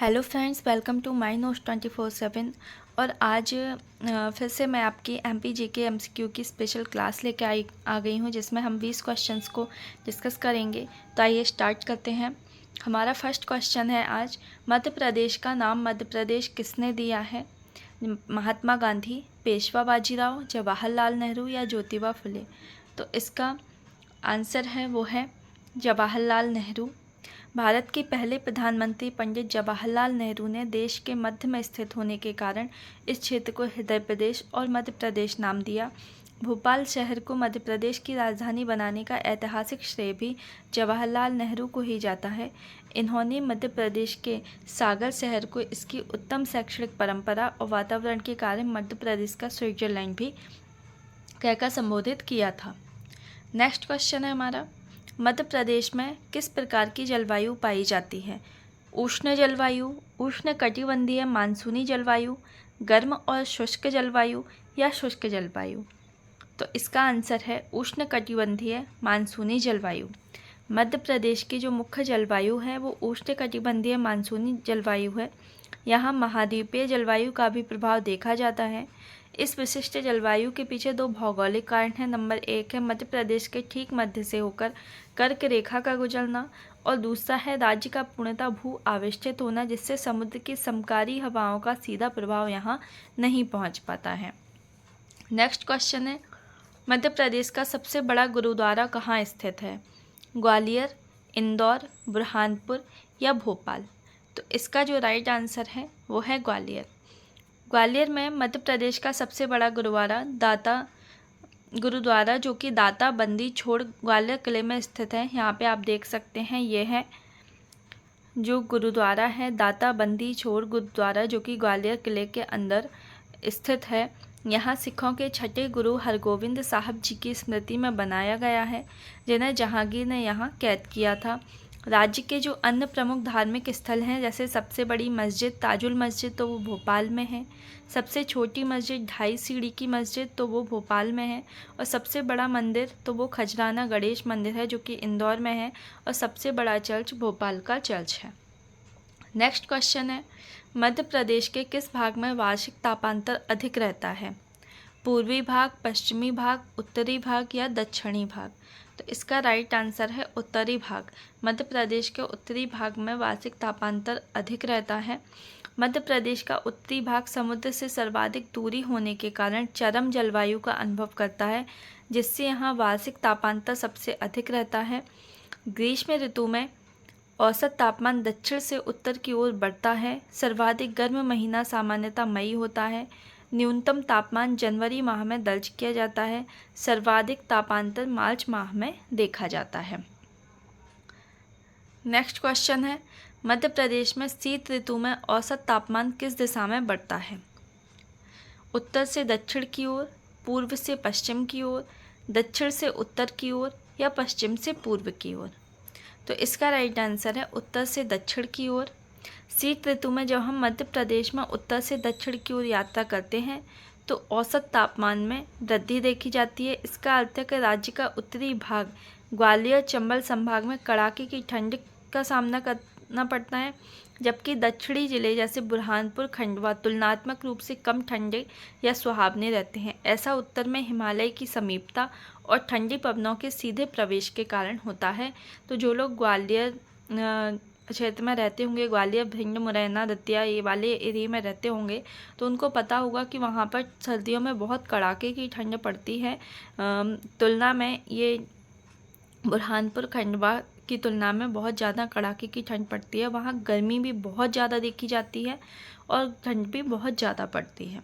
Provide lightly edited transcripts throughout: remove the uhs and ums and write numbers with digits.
Hello friends, welcome to my notes 24/7। और आज फिर से मैं आपकी MPGK MCQ की स्पेशल क्लास लेके आ गई हूँ, जिसमें हम 20 क्वेश्चंस को डिस्कस करेंगे। तो आइए स्टार्ट करते हैं। हमारा फर्स्ट क्वेश्चन है आज, मध्य प्रदेश का नाम मध्य प्रदेश किसने दिया है? महात्मा गांधी, पेशवा बाजीराव, जवाहरलाल नेहरू या ज्योतिबा फुले? तो इसका आंसर है वो है जवाहरलाल नेहरू। भारत के पहले प्रधानमंत्री पंडित जवाहरलाल नेहरू ने देश के मध्य में स्थित होने के कारण इस क्षेत्र को हृदय प्रदेश और मध्य प्रदेश नाम दिया। भोपाल शहर को मध्य प्रदेश की राजधानी बनाने का ऐतिहासिक श्रेय भी जवाहरलाल नेहरू को ही जाता है। इन्होंने मध्य प्रदेश के सागर शहर को इसकी उत्तम शैक्षणिक परंपरा और वातावरण के कारण मध्य प्रदेश का स्विट्जरलैंड भी कहकर संबोधित किया था। नेक्स्ट क्वेश्चन है हमारा, मध्य प्रदेश में किस प्रकार की जलवायु पाई जाती है? उष्ण जलवायु, उष्ण कटिबंधीय मानसूनी जलवायु, गर्म और शुष्क जलवायु या शुष्क जलवायु? तो इसका आंसर है उष्ण कटिबंधीय मानसूनी जलवायु। मध्य प्रदेश की जो मुख्य जलवायु है वो उष्ण कटिबंधीय मानसूनी जलवायु है। यहाँ महाद्वीपीय जलवायु का भी प्रभाव देखा जाता है। इस विशिष्ट जलवायु के पीछे दो भौगोलिक कारण हैं। नंबर 1 है मध्य प्रदेश के ठीक मध्य से होकर कर्क रेखा का गुजरना, और दूसरा है राज्य का पूर्णतः भू आवेष्टित होना, जिससे समुद्र की समकारी हवाओं का सीधा प्रभाव यहाँ नहीं पहुँच पाता है। नेक्स्ट क्वेश्चन है, मध्य प्रदेश का सबसे बड़ा गुरुद्वारा कहाँ स्थित है? ग्वालियर, इंदौर, बुरहानपुर या भोपाल? तो इसका जो राइट आंसर है वो है ग्वालियर। ग्वालियर में मध्य प्रदेश का सबसे बड़ा गुरुद्वारा जो कि दाता बंदी छोड़ ग्वालियर किले में स्थित है। यहाँ पे आप देख सकते हैं, ये है जो गुरुद्वारा है दाता बंदी छोड़ गुरुद्वारा, जो कि ग्वालियर किले के अंदर स्थित है। यहाँ सिखों के छठे गुरु हरगोविंद साहब जी की स्मृति में बनाया गया है, जिन्हें जहांगीर ने यहाँ कैद किया था। राज्य के जो अन्य प्रमुख धार्मिक स्थल हैं, जैसे सबसे बड़ी मस्जिद ताजुल मस्जिद, तो वो भोपाल में है। सबसे छोटी मस्जिद 2.5 सीढ़ी की मस्जिद, तो वो भोपाल में है। और सबसे बड़ा मंदिर तो वो खजराना गणेश मंदिर है, जो कि इंदौर में है। और सबसे बड़ा चर्च भोपाल का चर्च है। नेक्स्ट क्वेश्चन है, मध्य प्रदेश के किस भाग में वार्षिक तापांतर अधिक रहता है? पूर्वी भाग, पश्चिमी भाग, उत्तरी भाग या दक्षिणी भाग? तो इसका राइट आंसर है उत्तरी भाग। मध्य प्रदेश के उत्तरी भाग में वार्षिक तापांतर अधिक रहता है। मध्य प्रदेश का उत्तरी भाग समुद्र से सर्वाधिक दूरी होने के कारण चरम जलवायु का अनुभव करता है, जिससे यहाँ वार्षिक तापांतर सबसे अधिक रहता है। ग्रीष्म ऋतु में औसत तापमान दक्षिण से उत्तर की ओर बढ़ता है। सर्वाधिक गर्म महीना सामान्यतः मई होता है। न्यूनतम तापमान जनवरी माह में दर्ज किया जाता है। सर्वाधिक तापांतर मार्च माह में देखा जाता है। नेक्स्ट क्वेश्चन है, मध्य प्रदेश में शीत ऋतु में औसत तापमान किस दिशा में बढ़ता है? उत्तर से दक्षिण की ओर, पूर्व से पश्चिम की ओर, दक्षिण से उत्तर की ओर या पश्चिम से पूर्व की ओर? तो इसका राइट आंसर है उत्तर से दक्षिण की ओर। शीत ऋतु में जब हम मध्य प्रदेश में उत्तर से दक्षिण की ओर यात्रा करते हैं तो औसत तापमान में वृद्धि देखी जाती है। इसका अर्थ है कि राज्य का उत्तरी भाग ग्वालियर चंबल संभाग में कड़ाके की ठंड का सामना करना पड़ता है, जबकि दक्षिणी जिले जैसे बुरहानपुर, खंडवा तुलनात्मक रूप से कम ठंडे या सुहावने रहते हैं। ऐसा उत्तर में हिमालय की समीपता और ठंडी पवनों के सीधे प्रवेश के कारण होता है। तो जो लोग ग्वालियर क्षेत्र में रहते होंगे, ग्वालियर, भिंड, मुरैना, दतिया ये वाले एरिया में रहते होंगे, तो उनको पता होगा कि वहाँ पर सर्दियों में बहुत कड़ाके की ठंड पड़ती है। तुलना में ये बुरहानपुर, खंडवा की तुलना में बहुत ज़्यादा कड़ाके की ठंड पड़ती है। वहाँ गर्मी भी बहुत ज़्यादा देखी जाती है और ठंड भी बहुत ज़्यादा पड़ती है।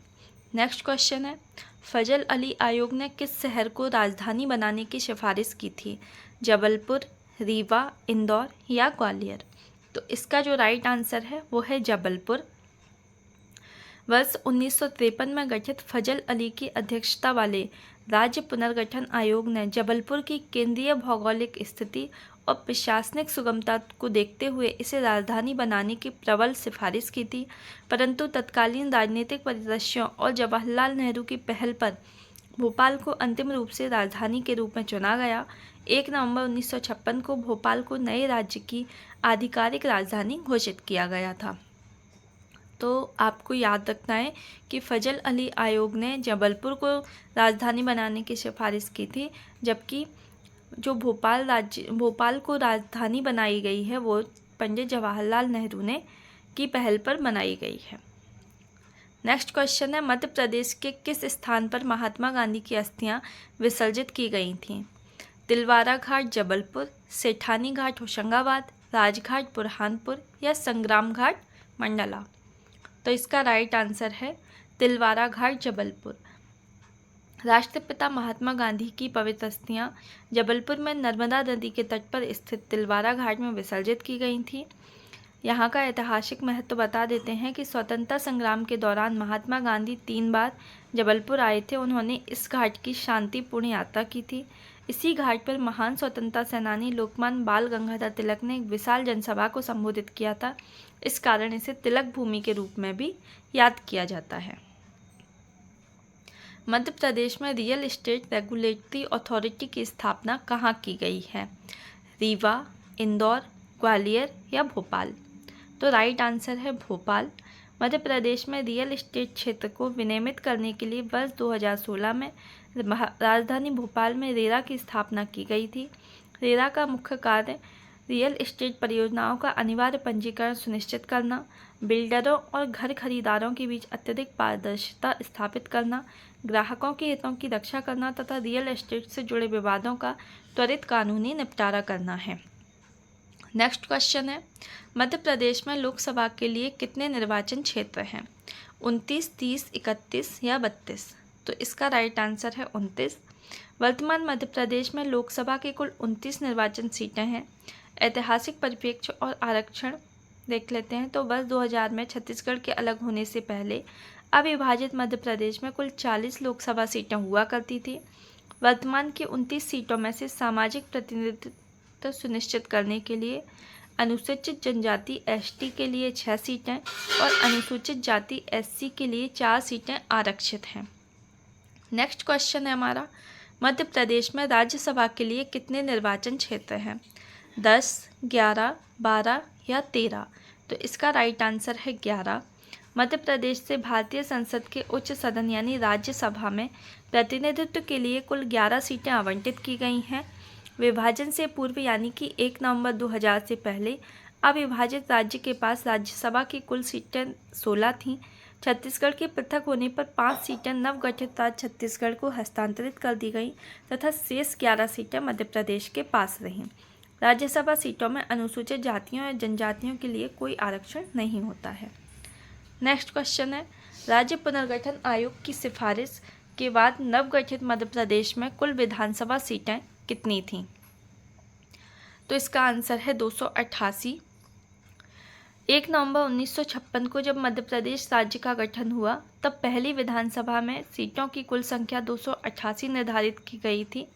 नेक्स्ट क्वेश्चन है, फजल अली आयोग ने किस शहर को राजधानी बनाने की सिफारिश की थी? जबलपुर, रीवा, इंदौर या ग्वालियर? तो इसका जो राइट आंसर है वो है जबलपुर। वर्ष 1953 में गठित फजल अली की अध्यक्षता वाले राज्य पुनर्गठन आयोग ने जबलपुर की केंद्रीय भौगोलिक स्थिति और प्रशासनिक सुगमता को देखते हुए इसे राजधानी बनाने की प्रबल सिफारिश की थी, परंतु तत्कालीन राजनीतिक परिदृश्यों और जवाहरलाल नेहरू की पहल पर भोपाल को अंतिम रूप से राजधानी के रूप में चुना गया। 1 नवंबर 1956 को भोपाल को नए राज्य की आधिकारिक राजधानी घोषित किया गया था। तो आपको याद रखना है कि फजल अली आयोग ने जबलपुर को राजधानी बनाने की सिफारिश की थी, जबकि जो भोपाल को राजधानी बनाई गई है वो पंडित जवाहरलाल नेहरू ने की पहल पर बनाई गई है। नेक्स्ट क्वेश्चन है, मध्य प्रदेश के किस स्थान पर महात्मा गांधी की अस्थियां विसर्जित की गई थीं? तिलवारा घाट जबलपुर, सेठानी घाट होशंगाबाद, राजघाट बुरहानपुर या संग्राम घाट मंडला? तो इसका राइट आंसर है तिलवारा घाट जबलपुर। राष्ट्रपिता महात्मा गांधी की पवित्र अस्थियां जबलपुर में नर्मदा नदी के तट पर स्थित तिलवारा घाट में विसर्जित की गई थी। यहाँ का ऐतिहासिक महत्व बता देते हैं कि स्वतंत्रता संग्राम के दौरान महात्मा गांधी 3 बार जबलपुर आए थे। उन्होंने इस घाट की शांतिपूर्ण यात्रा की थी। इसी घाट पर महान स्वतंत्रता सेनानी लोकमान्य बाल गंगाधर तिलक ने एक विशाल जनसभा को संबोधित किया था। इस कारण इसे तिलक भूमि के रूप में भी याद किया जाता है। मध्य प्रदेश में रियल एस्टेट रेगुलेटरी अथॉरिटी की स्थापना कहाँ की गई है? रीवा, इंदौर, ग्वालियर या भोपाल? तो राइट आंसर है भोपाल। मध्य प्रदेश में रियल एस्टेट क्षेत्र को विनियमित करने के लिए वर्ष 2016 में राजधानी भोपाल में रेरा की स्थापना की गई थी। रेरा का मुख्य कार्य रियल एस्टेट परियोजनाओं का अनिवार्य पंजीकरण सुनिश्चित करना, बिल्डरों और घर खरीदारों के बीच अत्यधिक पारदर्शिता स्थापित करना, ग्राहकों के हितों की रक्षा करना तथा रियल एस्टेट से जुड़े विवादों का त्वरित कानूनी निपटारा करना है। नेक्स्ट क्वेश्चन है, मध्य प्रदेश में लोकसभा के लिए कितने निर्वाचन क्षेत्र हैं? 29, 30, 31 या 32? तो इसका राइट आंसर है 29। वर्तमान मध्य प्रदेश में लोकसभा के कुल 29 निर्वाचन सीटें हैं। ऐतिहासिक परिप्रेक्ष्य और आरक्षण देख लेते हैं तो वर्ष 2000 में छत्तीसगढ़ के अलग होने से पहले अविभाजित मध्य प्रदेश में कुल 40 लोकसभा सीटें हुआ करती थी। वर्तमान की 29 सीटों में से सामाजिक प्रतिनिधित्व सुनिश्चित करने के लिए अनुसूचित जनजाति एसटी के लिए 6 सीटें और अनुसूचित जाति एससी के लिए 4 सीटें आरक्षित हैं। नेक्स्ट क्वेश्चन है हमारा, मध्य प्रदेश में राज्यसभा के लिए कितने निर्वाचन क्षेत्र हैं? 10, 11, 12 या 13? तो इसका राइट आंसर है 11। मध्य प्रदेश से भारतीय संसद के उच्च सदन यानी राज्यसभा में प्रतिनिधित्व के लिए कुल 11 सीटें आवंटित की गई हैं। विभाजन से पूर्व यानी कि 1 नवंबर 2000 से पहले अविभाजित राज्य के पास राज्यसभा की कुल सीटें 16 थीं। छत्तीसगढ़ के पृथक होने पर 5 सीटें नवगठित राज्य छत्तीसगढ़ को हस्तांतरित कर दी गई तथा शेष 11 सीटें मध्य प्रदेश के पास रहीं। राज्यसभा सीटों में अनुसूचित जातियों या जनजातियों के लिए कोई आरक्षण नहीं होता है। नेक्स्ट क्वेश्चन है, राज्य पुनर्गठन आयोग की सिफारिश के बाद नवगठित मध्य प्रदेश में कुल विधानसभा सीटें कितनी थीं? तो इसका आंसर है 288। 1 नवंबर 1956 को जब मध्य प्रदेश राज्य का गठन हुआ तब पहली विधानसभा में सीटों की कुल संख्या 288 निर्धारित की गई थी।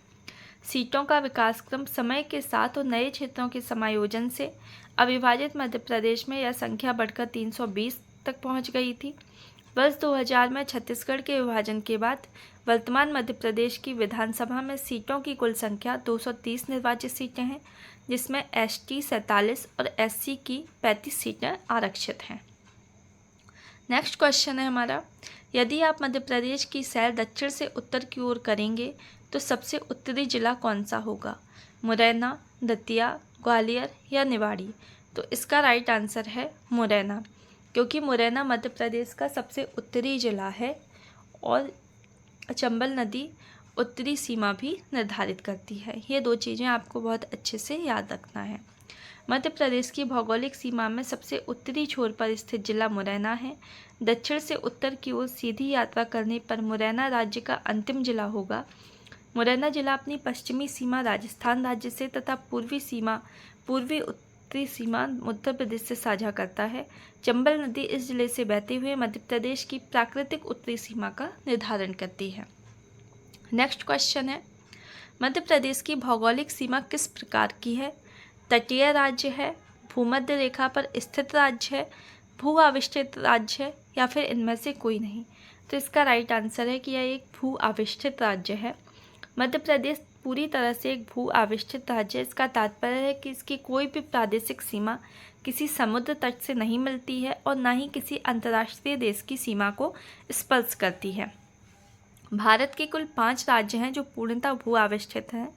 सीटों का विकास क्रम समय के साथ और नए क्षेत्रों के समायोजन से अविभाजित मध्य प्रदेश में यह संख्या बढ़कर 320 तक पहुंच गई थी। वर्ष 2000 में छत्तीसगढ़ के विभाजन के बाद वर्तमान मध्य प्रदेश की विधानसभा में सीटों की कुल संख्या 230 निर्वाचित सीटें हैं, जिसमें एसटी 47 और एससी की 35 सीटें आरक्षित हैं। नेक्स्ट क्वेश्चन है हमारा, यदि आप मध्य प्रदेश की सैर दक्षिण से उत्तर की ओर करेंगे तो सबसे उत्तरी जिला कौन सा होगा? मुरैना, दतिया, ग्वालियर या निवाड़ी? तो इसका राइट आंसर है मुरैना, क्योंकि मुरैना मध्य प्रदेश का सबसे उत्तरी जिला है और चंबल नदी उत्तरी सीमा भी निर्धारित करती है। ये 2 चीज़ें आपको बहुत अच्छे से याद रखना है। मध्य प्रदेश की भौगोलिक सीमा में सबसे उत्तरी छोर पर स्थित जिला मुरैना है। दक्षिण से उत्तर की ओर सीधी यात्रा करने पर मुरैना राज्य का अंतिम जिला होगा। मुरैना जिला अपनी पश्चिमी सीमा राजस्थान राज्य से तथा पूर्वी उत्तरी सीमा उत्तर प्रदेश से साझा करता है। चंबल नदी इस जिले से बहते हुए मध्य प्रदेश की प्राकृतिक उत्तरी सीमा का निर्धारण करती है। नेक्स्ट क्वेश्चन है, मध्य प्रदेश की भौगोलिक सीमा किस प्रकार की है? तटीय राज्य है, भूमध्य रेखा पर स्थित राज्य है, भू आविष्ठित राज्य है या फिर इनमें से कोई नहीं? तो इसका राइट आंसर है कि यह एक भू आविष्ठित राज्य है। मध्य प्रदेश पूरी तरह से एक भू आविष्ठित राज्य है। इसका तात्पर्य है कि इसकी कोई भी प्रादेशिक सीमा किसी समुद्र तट से नहीं मिलती है और न ही किसी अंतर्राष्ट्रीय देश की सीमा को स्पर्श करती है। भारत के कुल 5 राज्य हैं जो पूर्णतः भू आविष्ठित हैं,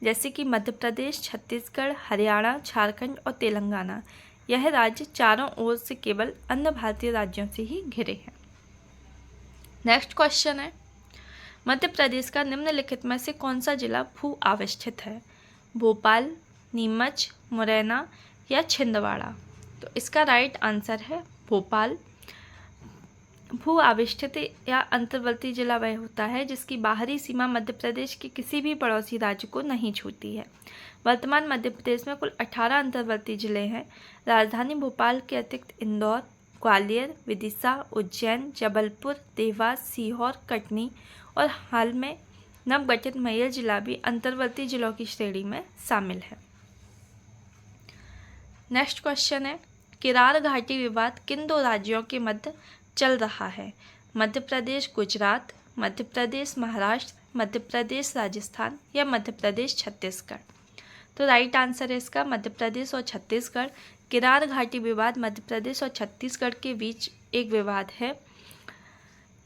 जैसे कि मध्य प्रदेश, छत्तीसगढ़, हरियाणा, झारखंड और तेलंगाना। यह राज्य चारों ओर से केवल अन्य भारतीय राज्यों से ही घिरे हैं। नेक्स्ट क्वेश्चन है, मध्य प्रदेश का निम्नलिखित में से कौन सा जिला भू आविष्ठित है? भोपाल, नीमच, मुरैना या छिंदवाड़ा? तो इसका राइट आंसर है भोपाल। भू आविष्ठित या अंतर्वर्ती जिला वह होता है जिसकी बाहरी सीमा मध्य प्रदेश के किसी भी पड़ोसी राज्य को नहीं छूती है। वर्तमान मध्य प्रदेश में कुल 18 अंतर्वर्ती जिले हैं। राजधानी भोपाल के अतिरिक्त इंदौर, ग्वालियर, विदिशा, उज्जैन, जबलपुर, देवास, सीहोर, कटनी और हाल में नवगठित मैयर जिला भी अंतर्वर्ती जिलों की श्रेणी में शामिल है। नेक्स्ट क्वेश्चन है, किरार घाटी विवाद किन 2 राज्यों के मध्य चल रहा है? मध्य प्रदेश गुजरात, मध्य प्रदेश महाराष्ट्र, मध्य प्रदेश राजस्थान या मध्य प्रदेश छत्तीसगढ़? तो राइट आंसर है इसका मध्य प्रदेश और छत्तीसगढ़। किरार घाटी विवाद मध्य प्रदेश और छत्तीसगढ़ के बीच एक विवाद है।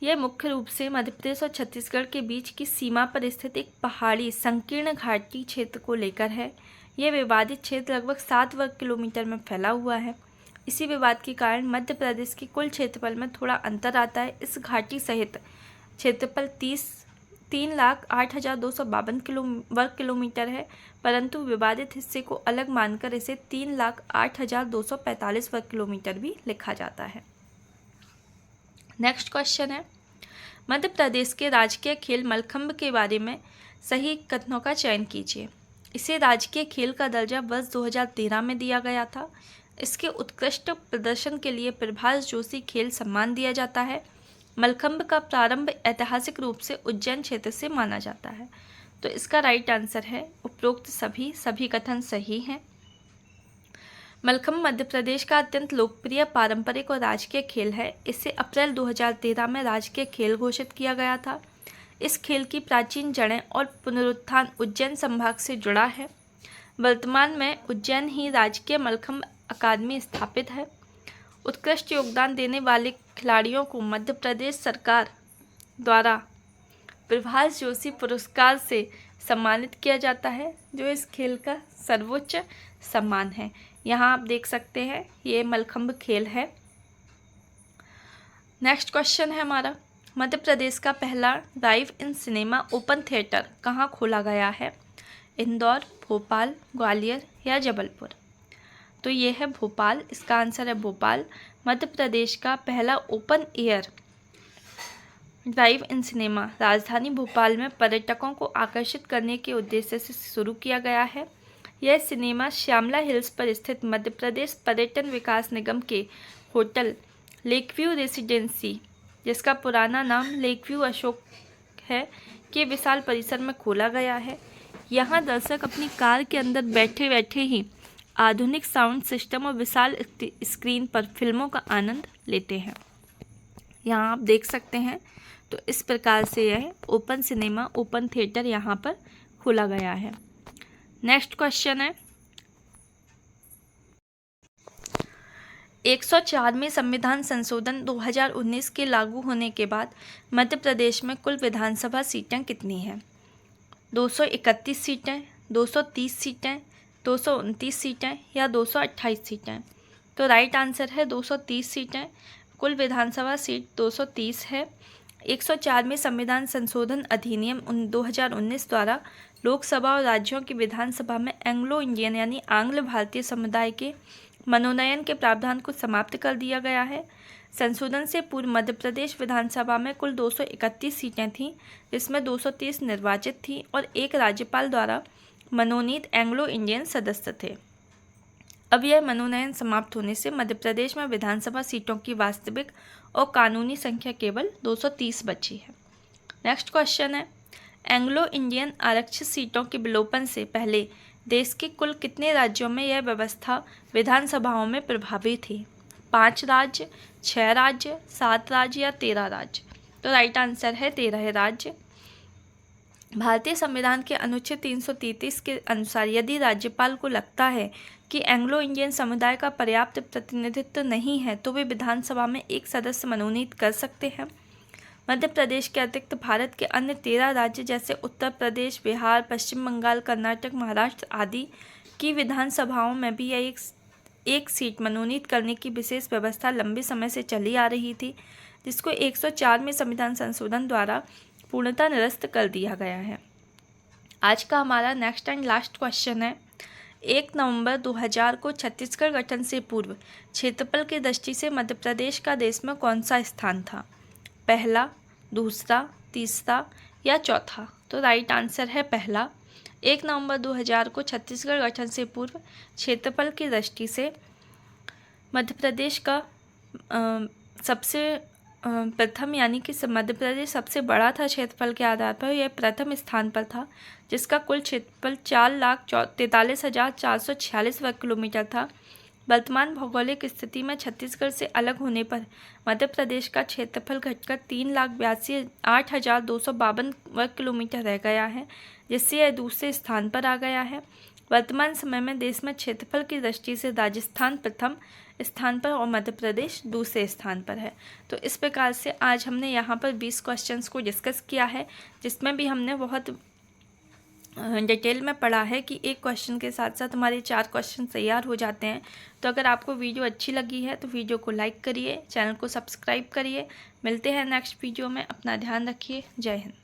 यह मुख्य रूप से मध्य प्रदेश और छत्तीसगढ़ के बीच की सीमा पर स्थित एक पहाड़ी संकीर्ण घाटी क्षेत्र को लेकर है। यह विवादित क्षेत्र लगभग 7 वर्ग किलोमीटर में फैला हुआ है। इसी विवाद के कारण मध्य प्रदेश के कुल क्षेत्रफल में थोड़ा अंतर आता है। इस घाटी सहित क्षेत्रफल 3,08,252 वर्ग किलोमीटर है, परंतु विवादित हिस्से को अलग मानकर इसे 3,08,245 वर्ग किलोमीटर भी लिखा जाता है। नेक्स्ट क्वेश्चन है, मध्य प्रदेश के राजकीय खेल मलखंब के बारे में सही कथनों का चयन कीजिए। इसे राजकीय खेल का दर्जा वर्ष 2013 में दिया गया था। इसके उत्कृष्ट प्रदर्शन के लिए प्रभास जोशी खेल सम्मान दिया जाता है। मलखंब का प्रारंभ ऐतिहासिक रूप से उज्जैन क्षेत्र से माना जाता है। तो इसका राइट आंसर है उपरोक्त सभी कथन सही हैं। मलखंब मध्य प्रदेश का अत्यंत लोकप्रिय पारंपरिक और राजकीय खेल है। इसे अप्रैल 2013 में राजकीय खेल घोषित किया गया था। इस खेल की प्राचीन जड़ें और पुनरुत्थान उज्जैन संभाग से जुड़ा है। वर्तमान में उज्जैन ही राजकीय मलखंब अकादमी स्थापित है। उत्कृष्ट योगदान देने वाले खिलाड़ियों को मध्य प्रदेश सरकार द्वारा प्रभास जोशी पुरस्कार से सम्मानित किया जाता है, जो इस खेल का सर्वोच्च सम्मान है। यहाँ आप देख सकते हैं ये मलखंब खेल है। नेक्स्ट क्वेश्चन है हमारा, मध्य प्रदेश का पहला drive in cinema open theatre कहाँ खोला गया है? इंदौर, भोपाल, ग्वालियर या जबलपुर? तो ये है भोपाल। इसका आंसर है भोपाल। मध्य प्रदेश का पहला open air drive in cinema राजधानी भोपाल में पर्यटकों को आकर्षित करने के उद्देश्य से शुरू किया गया है। यह सिनेमा श्यामला हिल्स पर स्थित मध्य प्रदेश पर्यटन विकास निगम के होटल लेकव्यू रेसिडेंसी, जिसका पुराना नाम लेकव्यू अशोक है, के विशाल परिसर में खोला गया है। यहाँ दर्शक अपनी कार के अंदर बैठे बैठे ही आधुनिक साउंड सिस्टम और विशाल स्क्रीन पर फिल्मों का आनंद लेते हैं। यहाँ आप देख सकते हैं। तो इस प्रकार से यह ओपन सिनेमा ओपन थिएटर यहाँ पर खोला गया है। नेक्स्ट क्वेश्चन है, 104वें संविधान संशोधन 2019 के लागू होने के बाद मध्य प्रदेश में कुल विधानसभा सीटें कितनी हैं? 231 सीटें, 230 सीटें, 229 सीटें या 228 सीटें? तो राइट आंसर है 230 सीटें। कुल विधानसभा सीट 230 है। 104वें संविधान संशोधन अधिनियम 2019 द्वारा लोकसभा और राज्यों की विधानसभा में एंग्लो इंडियन यानी आंग्ल भारतीय समुदाय के मनोनयन के प्रावधान को समाप्त कर दिया गया है। संशोधन से पूर्व मध्य प्रदेश विधानसभा में कुल 231 सीटें थीं, जिसमें 230 निर्वाचित थीं और एक राज्यपाल द्वारा मनोनीत एंग्लो इंडियन सदस्य थे। अब यह मनोनयन समाप्त होने से मध्य प्रदेश में विधानसभा सीटों की वास्तविक और कानूनी संख्या केवल 230 बची है। नेक्स्ट क्वेश्चन है, एंग्लो इंडियन आरक्षित सीटों के विलोपन से पहले देश के कुल कितने राज्यों में यह व्यवस्था विधानसभाओं में प्रभावी थी? 5 राज्य, 6 राज्य, 7 राज्य या 13 राज्य? तो राइट आंसर है 13 राज्य। भारतीय संविधान के अनुच्छेद 333 के अनुसार यदि राज्यपाल को लगता है कि एंग्लो इंडियन समुदाय का पर्याप्त प्रतिनिधित्व नहीं है तो वे विधानसभा में एक सदस्य मनोनीत कर सकते हैं। मध्य प्रदेश के अतिरिक्त भारत के अन्य 13 राज्य जैसे उत्तर प्रदेश, बिहार, पश्चिम बंगाल, कर्नाटक, महाराष्ट्र आदि की विधानसभाओं में भी एक सीट मनोनीत करने की विशेष व्यवस्था लंबे समय से चली आ रही थी, जिसको 104 में संविधान संशोधन द्वारा पूर्णतः निरस्त कर दिया गया है। आज का हमारा नेक्स्ट एंड लास्ट क्वेश्चन है, 1 नवंबर 2000 को छत्तीसगढ़ गठन से पूर्व क्षेत्रफल की दृष्टि से मध्य प्रदेश का देश में कौन सा स्थान था? पहला, दूसरा, तीसरा या चौथा? तो राइट आंसर है पहला। 1 नवंबर 2000 को छत्तीसगढ़ गठन से पूर्व क्षेत्रफल की दृष्टि से मध्य प्रदेश का सबसे प्रथम यानी कि मध्य प्रदेश सबसे बड़ा था क्षेत्रफल के आधार पर, यह प्रथम स्थान पर था, जिसका कुल क्षेत्रफल 4,43,446 वर्ग किलोमीटर था। वर्तमान भौगोलिक स्थिति में छत्तीसगढ़ से अलग होने पर मध्य प्रदेश का क्षेत्रफल घटकर 3,82,8,252 वर्ग किलोमीटर रह गया है, जिससे यह दूसरे स्थान पर आ गया है। वर्तमान समय में देश में क्षेत्रफल की दृष्टि से राजस्थान प्रथम स्थान पर और मध्य प्रदेश दूसरे स्थान पर है। तो इस प्रकार से आज हमने यहाँ पर 20 क्वेश्चंस को डिस्कस किया है, जिसमें भी हमने बहुत डिटेल में पढ़ा है कि एक क्वेश्चन के साथ साथ हमारे 4 क्वेश्चन तैयार हो जाते हैं। तो अगर आपको वीडियो अच्छी लगी है तो वीडियो को लाइक करिए, चैनल को सब्सक्राइब करिए। मिलते हैं नेक्स्ट वीडियो में, अपना ध्यान रखिए। जय हिंद।